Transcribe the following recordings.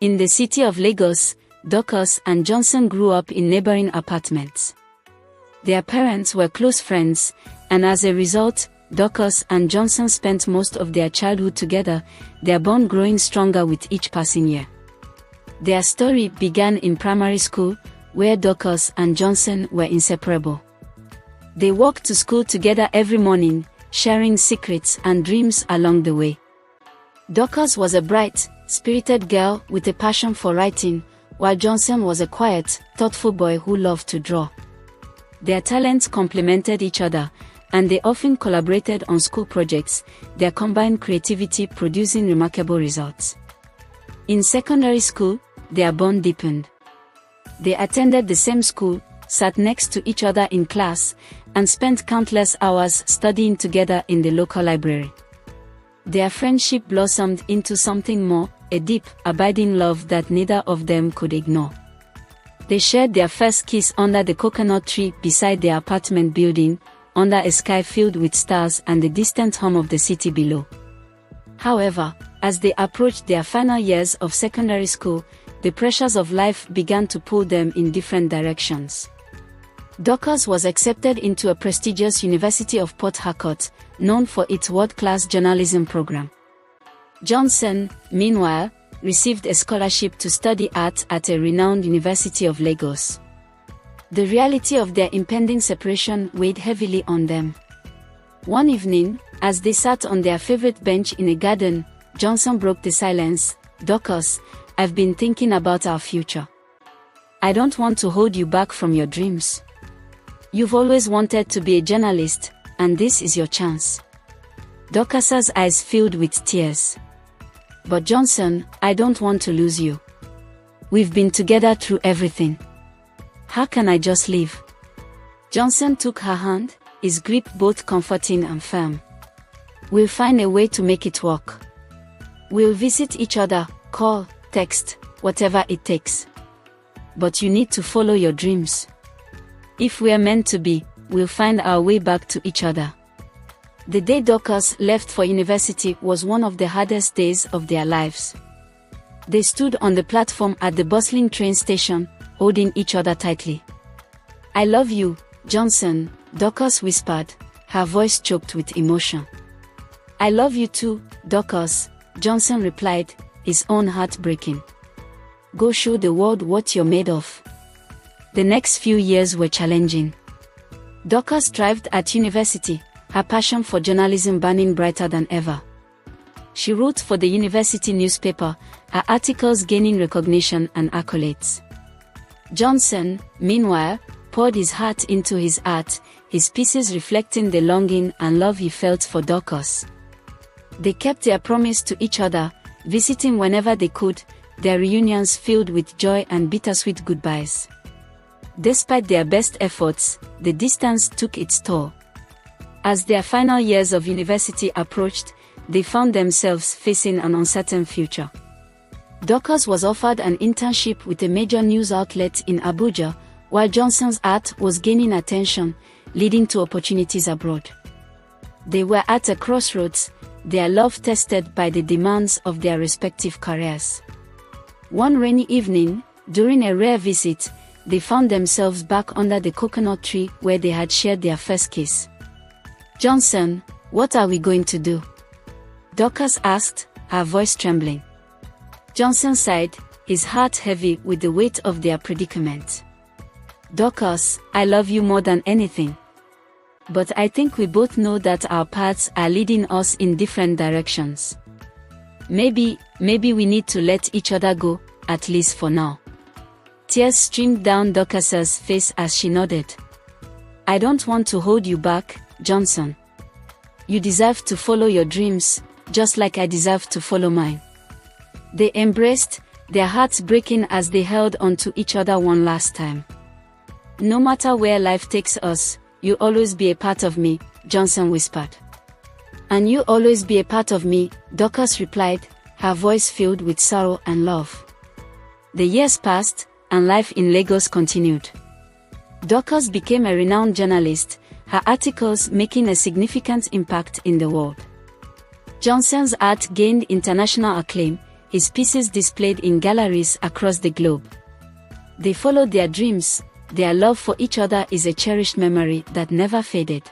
In the city of Lagos, Dorcas and Johnson grew up in neighboring apartments. Their parents were close friends, and as a result, Dorcas and Johnson spent most of their childhood together, their bond growing stronger with each passing year. Their story began in primary school, where Dorcas and Johnson were inseparable. They walked to school together every morning, sharing secrets and dreams along the way. Dorcas was a bright, spirited girl with a passion for writing, while Johnson was a quiet, thoughtful boy who loved to draw. Their talents complemented each other, and they often collaborated on school projects, their combined creativity producing remarkable results. In secondary school, their bond deepened. They attended the same school, sat next to each other in class, and spent countless hours studying together in the local library. Their friendship blossomed into something more, a deep, abiding love that neither of them could ignore. They shared their first kiss under the coconut tree beside their apartment building, under a sky filled with stars and the distant hum of the city below. However, as they approached their final years of secondary school, the pressures of life began to pull them in different directions. Dorcas was accepted into a prestigious University of Port Harcourt, known for its world-class journalism program. Johnson, meanwhile, received a scholarship to study art at a renowned University of Lagos. The reality of their impending separation weighed heavily on them. One evening, as they sat on their favorite bench in a garden, Johnson broke the silence. "Dorcas, I've been thinking about our future. I don't want to hold you back from your dreams. You've always wanted to be a journalist, and this is your chance." Dorcas's eyes filled with tears. "But Johnson, I don't want to lose you. We've been together through everything. How can I just leave?" Johnson took her hand, his grip both comforting and firm. "We'll find a way to make it work. We'll visit each other, call, text, whatever it takes. But you need to follow your dreams. If we're meant to be, we'll find our way back to each other." The day Dorcas left for university was one of the hardest days of their lives. They stood on the platform at the bustling train station, holding each other tightly. "I love you, Johnson," Dorcas whispered, her voice choked with emotion. "I love you too, Dorcas," Johnson replied, his own heart breaking. "Go show the world what you're made of." The next few years were challenging. Dorcas thrived at university, her passion for journalism burning brighter than ever. She wrote for the university newspaper, her articles gaining recognition and accolades. Johnson, meanwhile, poured his heart into his art, his pieces reflecting the longing and love he felt for Dorcas. They kept their promise to each other, visiting whenever they could, their reunions filled with joy and bittersweet goodbyes. Despite their best efforts, the distance took its toll. As their final years of university approached, they found themselves facing an uncertain future. Dorcas was offered an internship with a major news outlet in Abuja, while Johnson's art was gaining attention, leading to opportunities abroad. They were at a crossroads, their love tested by the demands of their respective careers. One rainy evening, during a rare visit, they found themselves back under the coconut tree where they had shared their first kiss. "Johnson, what are we going to do?" Dorcas asked, her voice trembling. Johnson sighed, his heart heavy with the weight of their predicament. "Dorcas, I love you more than anything. But I think we both know that our paths are leading us in different directions. Maybe we need to let each other go, at least for now." Tears streamed down Dorcas's face as she nodded. "I don't want to hold you back, Johnson. You deserve to follow your dreams, just like I deserve to follow mine." They embraced, their hearts breaking as they held onto each other one last time. "No matter where life takes us, you'll always be a part of me," Johnson whispered. "And you'll always be a part of me," Dorcas replied, her voice filled with sorrow and love. The years passed, and life in Lagos continued. Dorcas became a renowned journalist, her articles making a significant impact in the world. Johnson's art gained international acclaim, his pieces displayed in galleries across the globe. They followed their dreams. Their love for each other is a cherished memory that never faded.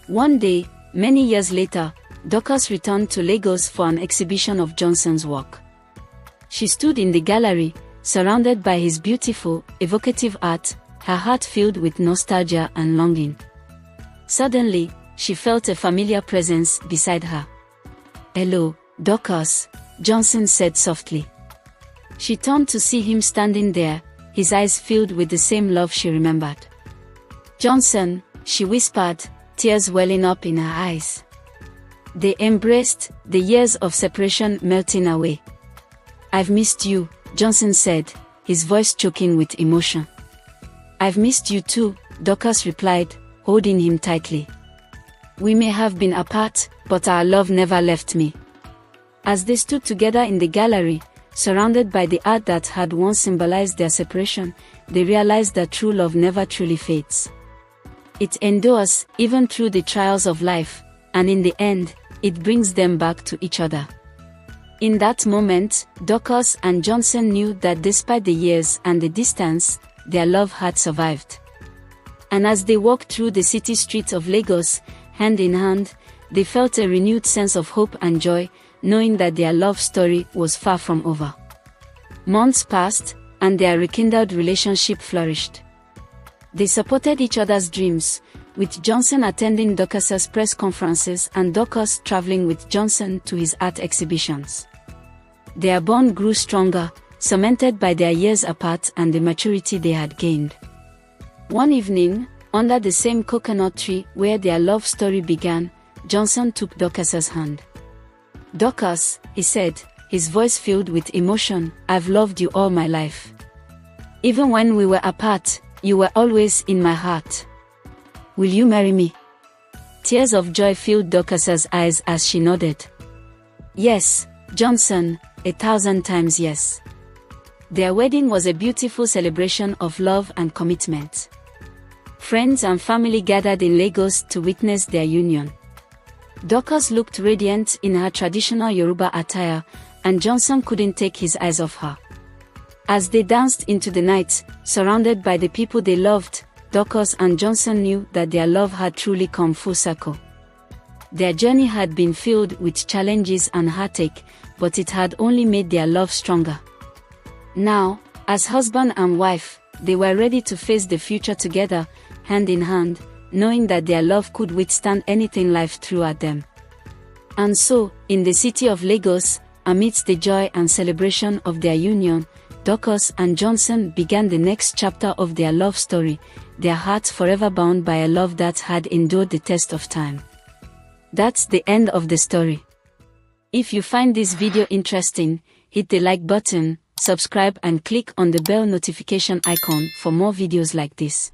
One day, many years later, Dorcas returned to Lagos for an exhibition of Johnson's work. She stood in the gallery, surrounded by his beautiful, evocative art, her heart filled with nostalgia and longing. Suddenly, she felt a familiar presence beside her. "Hello, Dorcas," Johnson said softly. She turned to see him standing there, his eyes filled with the same love she remembered. "Johnson," she whispered, tears welling up in her eyes. They embraced, the years of separation melting away. "I've missed you," Johnson said, his voice choking with emotion. "I've missed you too," Dorcas replied, holding him tightly. "We may have been apart, but our love never left me." As they stood together in the gallery, surrounded by the art that had once symbolized their separation, they realized that true love never truly fades. It endures, even through the trials of life, and in the end, it brings them back to each other. In that moment, Dorcas and Johnson knew that despite the years and the distance, their love had survived. And as they walked through the city streets of Lagos, hand in hand, they felt a renewed sense of hope and joy, knowing that their love story was far from over. Months passed, and their rekindled relationship flourished. They supported each other's dreams, with Johnson attending Dorcas's press conferences and Dorcas traveling with Johnson to his art exhibitions. Their bond grew stronger, cemented by their years apart and the maturity they had gained. One evening, under the same coconut tree where their love story began, Johnson took Dorcas's hand. "Dorcas," he said, his voice filled with emotion, "I've loved you all my life. Even when we were apart, you were always in my heart. Will you marry me?" Tears of joy filled Dorcas's eyes as she nodded. "Yes, Johnson, 1,000 times yes." Their wedding was a beautiful celebration of love and commitment. Friends and family gathered in Lagos to witness their union. Dorcas looked radiant in her traditional Yoruba attire, and Johnson couldn't take his eyes off her. As they danced into the night, surrounded by the people they loved, Dorcas and Johnson knew that their love had truly come full circle. Their journey had been filled with challenges and heartache, but it had only made their love stronger. Now, as husband and wife, they were ready to face the future together, hand in hand, knowing that their love could withstand anything life threw at them. And so, in the city of Lagos, amidst the joy and celebration of their union, Dorcas and Johnson began the next chapter of their love story, their hearts forever bound by a love that had endured the test of time. That's the end of the story. If you find this video interesting, hit the like button, subscribe and click on the bell notification icon for more videos like this.